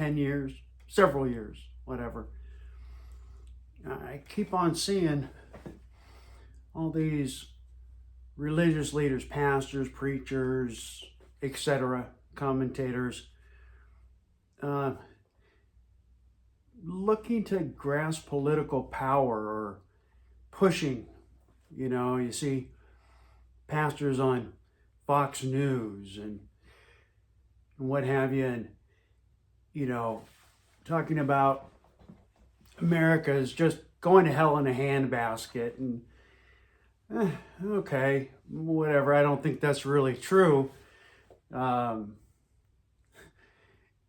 10 years, several years, whatever, I keep on seeing all these religious leaders, pastors, preachers, etc., commentators, uh, looking to grasp political power or pushing. You see pastors on Fox News and what have you, and talking about America is just going to hell in a handbasket, and okay, whatever. I don't think that's really true. Um,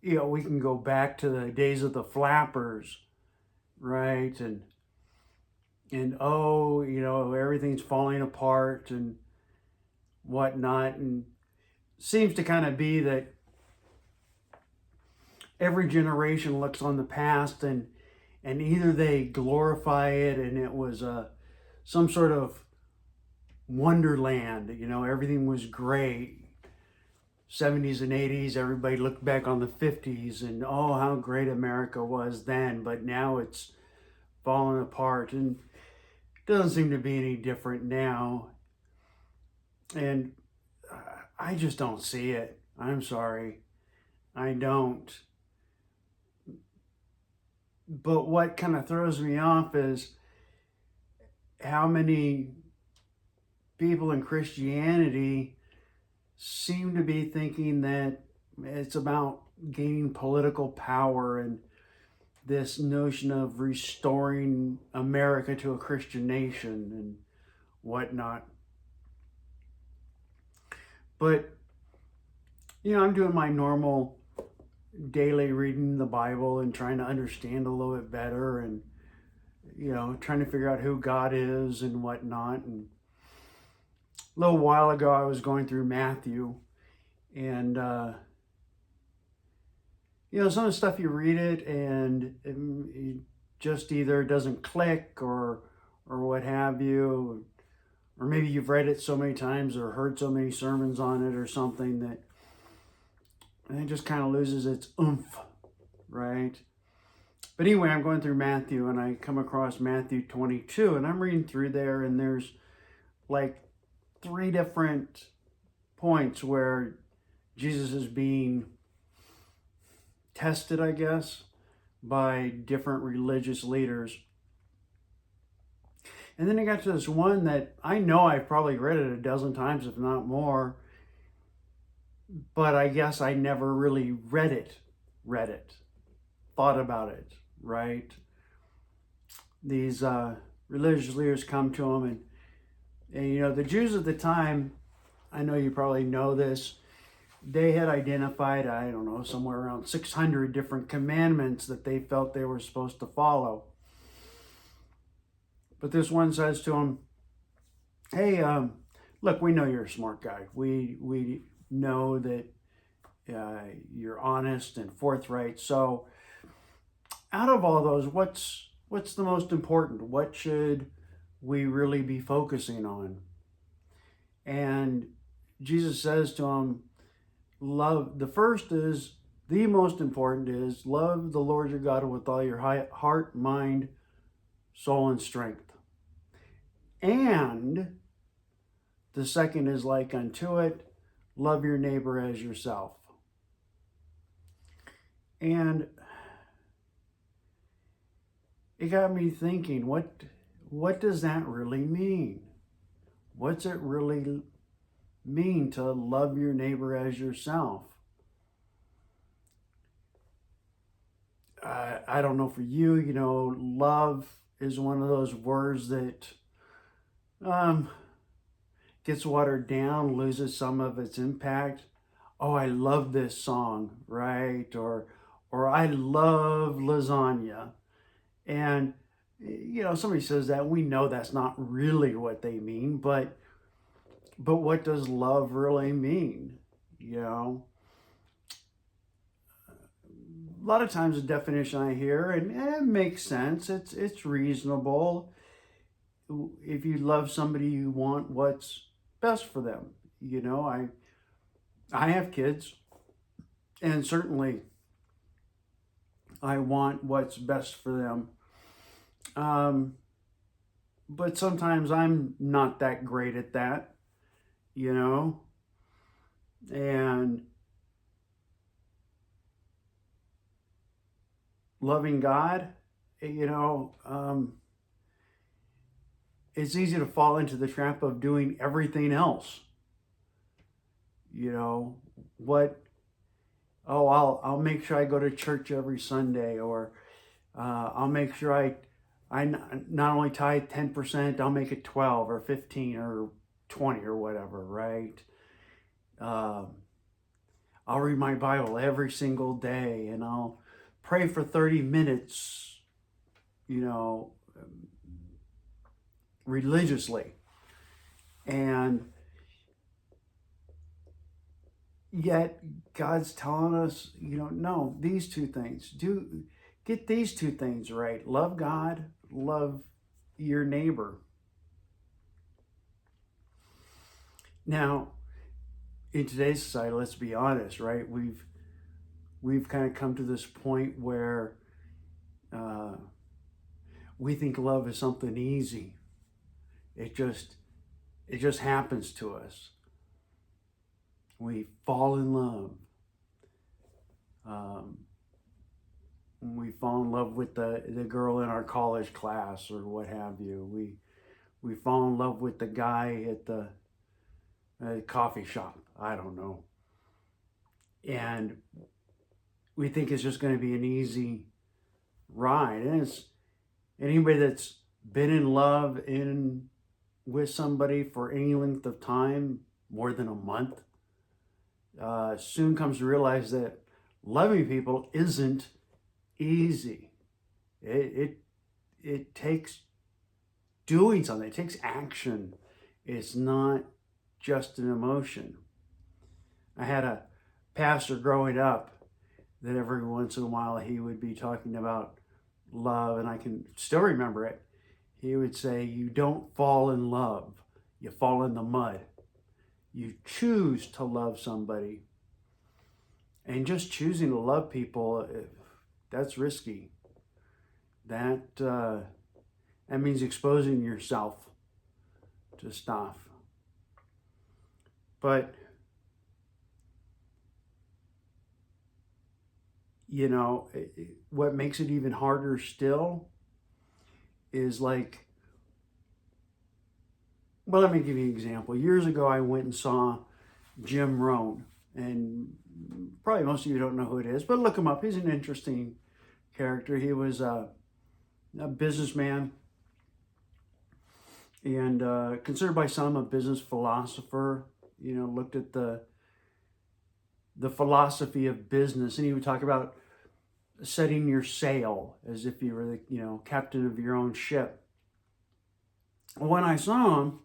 we can go back to the days of the flappers, right? And oh, everything's falling apart and whatnot, and seems to kind of be that every generation looks on the past and either they glorify it and it was some sort of wonderland, everything was great. 70s and 80s, everybody looked back on the 50s and oh, how great America was then, but now it's fallen apart and it doesn't seem to be any different now. And I just don't see it. I'm sorry. I don't. But what kind of throws me off is how many people in Christianity seem to be thinking that it's about gaining political power and this notion of restoring America to a Christian nation and whatnot. But, I'm doing my normal daily reading the Bible and trying to understand a little bit better and, trying to figure out who God is and whatnot. And a little while ago, I was going through Matthew and, some of the stuff you read it and it just either doesn't click or what have you, or maybe you've read it so many times or heard so many sermons on it or something that it just kind of loses its oomph, right? But anyway, I'm going through Matthew and I come across Matthew 22 and I'm reading through there and there's like 3 different points where Jesus is being tested, I guess, by different religious leaders. And then I got to this one that I know I've probably read it a dozen times, if not more, but I guess I never really read it, thought about it, right? These religious leaders come to him and the Jews at the time, I know you probably know this, they had identified, I don't know, somewhere around 600 different commandments that they felt they were supposed to follow. But this one says to him, hey, look, we know you're a smart guy. We know that you're honest and forthright. So out of all those, what's the most important? What should we really be focusing on? And Jesus says to him, love, the first is, the most important is, love the Lord your God with all your heart, mind, soul, and strength. And the second is like unto it, love your neighbor as yourself. And it got me thinking, what does that really mean? What's it really mean to love your neighbor as yourself? I don't know for you, love is one of those words that gets watered down, loses some of its impact. Oh, I love this song, right? Or I love lasagna. And, somebody says that, we know that's not really what they mean, but what does love really mean? A lot of times the definition I hear, and it makes sense, it's reasonable. If you love somebody, you want what's best for them. I have kids, and certainly I want what's best for them. But sometimes I'm not that great at that, you know, and loving God, you know, it's easy to fall into the trap of doing everything else. You know, what, oh, I'll make sure I go to church every Sunday, or I'll make sure I not only tithe 10%, I'll make it 12 or 15 or 20 or whatever, right? Um, I'll read my Bible every single day, and I'll pray for 30 minutes, you know, religiously. And yet God's telling us, you know, no, these two things. Get these two things right. Love God, love your neighbor. Now, in today's society, let's be honest, right? We've kind of come to this point where uh, we think love is something easy. It just happens to us. We fall in love. Um, we fall in love with the girl in our college class or what have you. We fall in love with the guy at the coffee shop. I don't know. And we think it's just going to be an easy ride. And it's anybody that's been in love with somebody for any length of time, more than a month, soon comes to realize that loving people isn't easy. It takes doing something. It takes action. It's not just an emotion. I had a pastor growing up that every once in a while he would be talking about love, and I can still remember it. He would say, you don't fall in love, you fall in the mud. You choose to love somebody. And just choosing to love people, that's risky. That means exposing yourself to stuff. But, you know, what makes it even harder still is like, well, let me give you an example. Years ago, I went and saw Jim Rohn, and probably most of you don't know who it is, but look him up. He's an interesting character. He was a businessman and considered by some a business philosopher. You know, looked at the philosophy of business, and he would talk about setting your sail as if you were the, you know, captain of your own ship. When I saw him,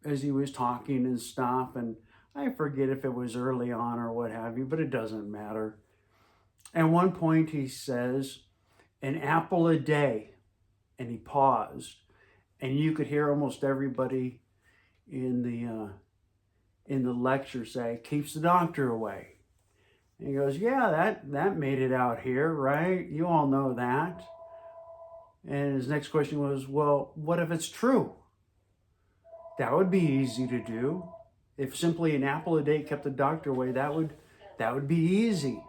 as he was talking and stuff, and I forget if it was early on or what have you, but it doesn't matter. At one point he says, an apple a day, and he paused, and you could hear almost everybody in the lecture say, keeps the doctor away. And he goes, yeah, that made it out here, right? You all know that. And his next question was, well, what if it's true? That would be easy to do. If simply an apple a day kept the doctor away, that would be easy.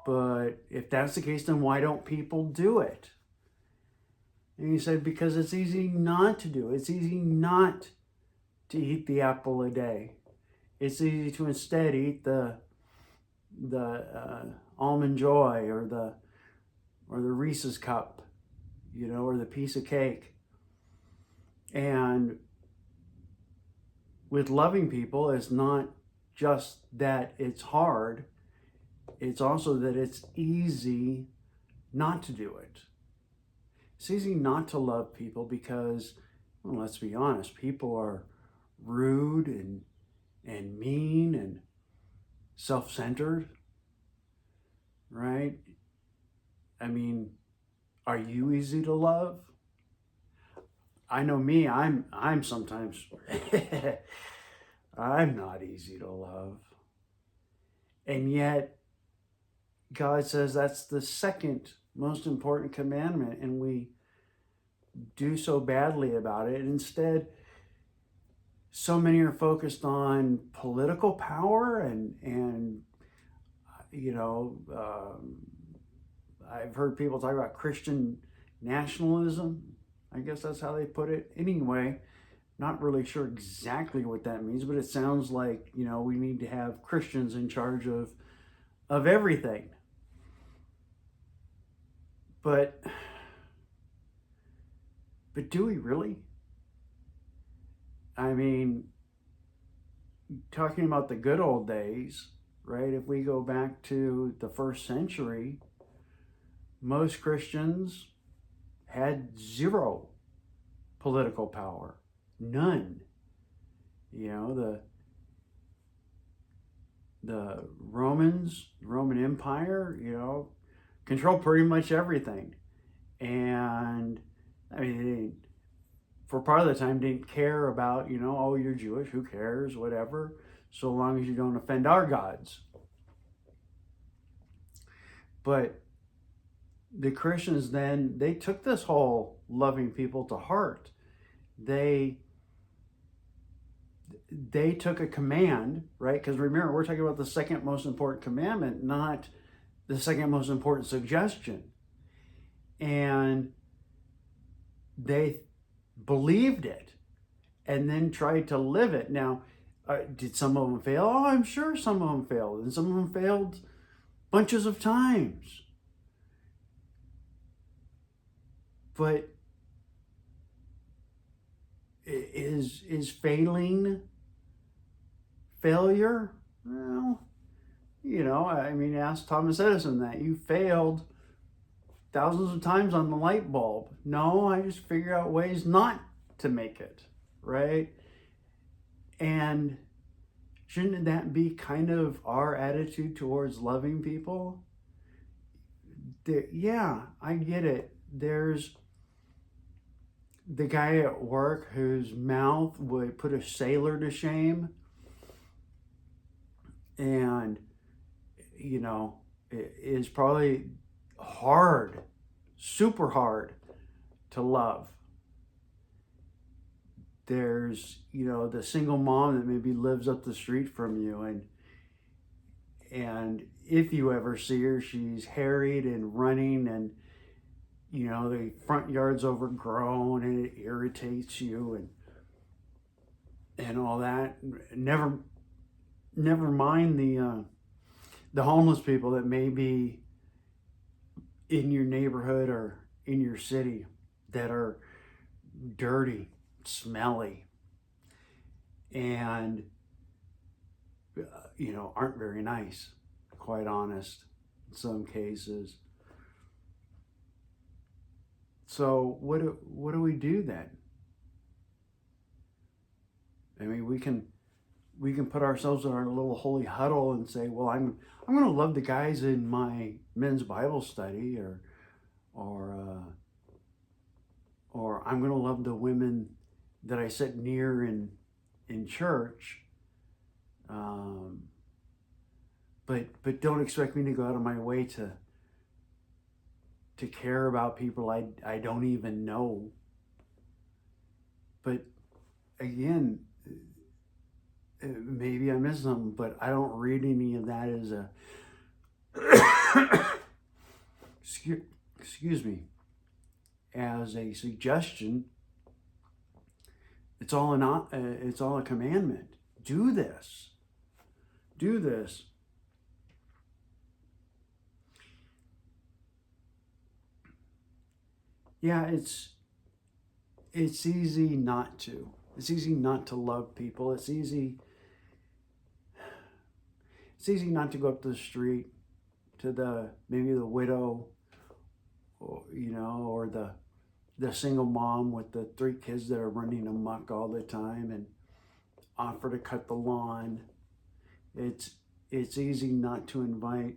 But if that's the case, then why don't people do it? And he said, because it's easy not to do it. It's easy not to eat the apple a day. It's easy to instead eat the Almond Joy or the Reese's cup, you know, or the piece of cake. And with loving people, it's not just that it's hard, it's also that it's easy not to do it. It's easy not to love people because, well, let's be honest, people are rude and mean and self-centered, right? I mean, are you easy to love? I know me, I'm sometimes, I'm not easy to love. And yet, God says that's the second most important commandment, and we do so badly about it. Instead, so many are focused on political power and you know, I've heard people talk about Christian nationalism. I guess that's how they put it. Anyway, not really sure exactly what that means, but it sounds like, we need to have Christians in charge of everything. But do we really? I mean, talking about the good old days, right? If we go back to the first century, most Christians had zero political power, none. The Roman Empire, controlled pretty much everything, and I mean, for part of the time, didn't care about, oh, you're Jewish, who cares, whatever, so long as you don't offend our gods. But the Christians then, they took this whole loving people to heart. They took a command, right? Because remember, we're talking about the second most important commandment, not the second most important suggestion. And they believed it and then tried to live it. Now, did some of them fail? Oh, I'm sure some of them failed. And some of them failed bunches of times. But is failing failure? Well, ask Thomas Edison that. You failed thousands of times on the light bulb. No, I just figure out ways not to make it, right? And shouldn't that be kind of our attitude towards loving people? Yeah, I get it. There's the guy at work whose mouth would put a sailor to shame. And, it is probably hard, super hard to love. There's, the single mom that maybe lives up the street from you, and if you ever see her, she's harried and running, and the front yard's overgrown and it irritates you and all that. Never mind the homeless people that may be in your neighborhood or in your city that are dirty, smelly, and aren't very nice, quite honest, in some cases. So what do we do then? I mean, we can put ourselves in our little holy huddle and say, well, I'm going to love the guys in my men's Bible study, or I'm going to love the women that I sit near in church. But don't expect me to go out of my way to care about people I don't even know. But again, maybe I missed something, but I don't read any of that as a excuse me, as a suggestion. It's all a commandment. Do this. Yeah, it's easy not to. It's easy not to love people. It's easy not to go up the street to maybe the widow, or the single mom with the 3 kids that are running amok all the time and offer to cut the lawn. It's easy not to invite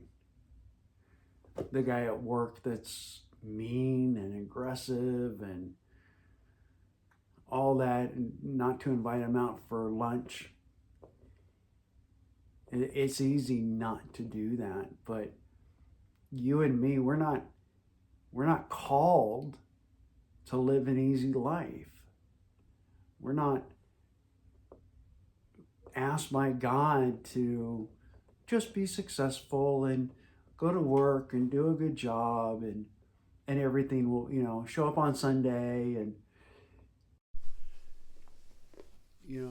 the guy at work that's mean and aggressive and all that, and not to invite him out for lunch. It's easy not to do that, but You and me, we're not called to live an easy life. We're not asked by God to just be successful and go to work and do a good job, and everything will, show up on Sunday. And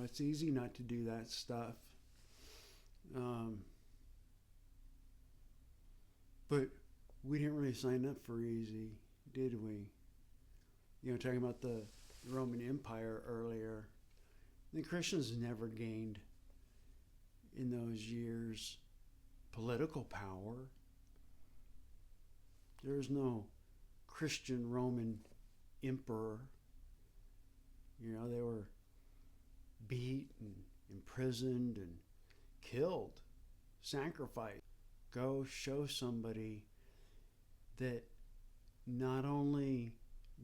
it's easy not to do that stuff. Um, but we didn't really sign up for easy, did we? Talking about the Roman Empire earlier, the Christians never gained in those years political power. There was no Christian Roman emperor. They were beat and imprisoned and killed, sacrificed. Go show somebody that not only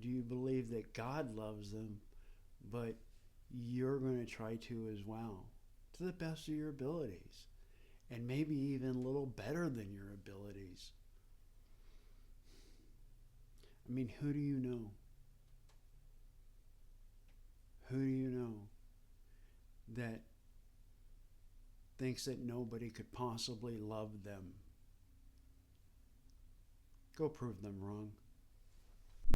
do you believe that God loves them, but you're going to try to as well, to the best of your abilities, and maybe even a little better than your abilities. I mean, who do you know? Who do you know that thinks that nobody could possibly love them? Go prove them wrong.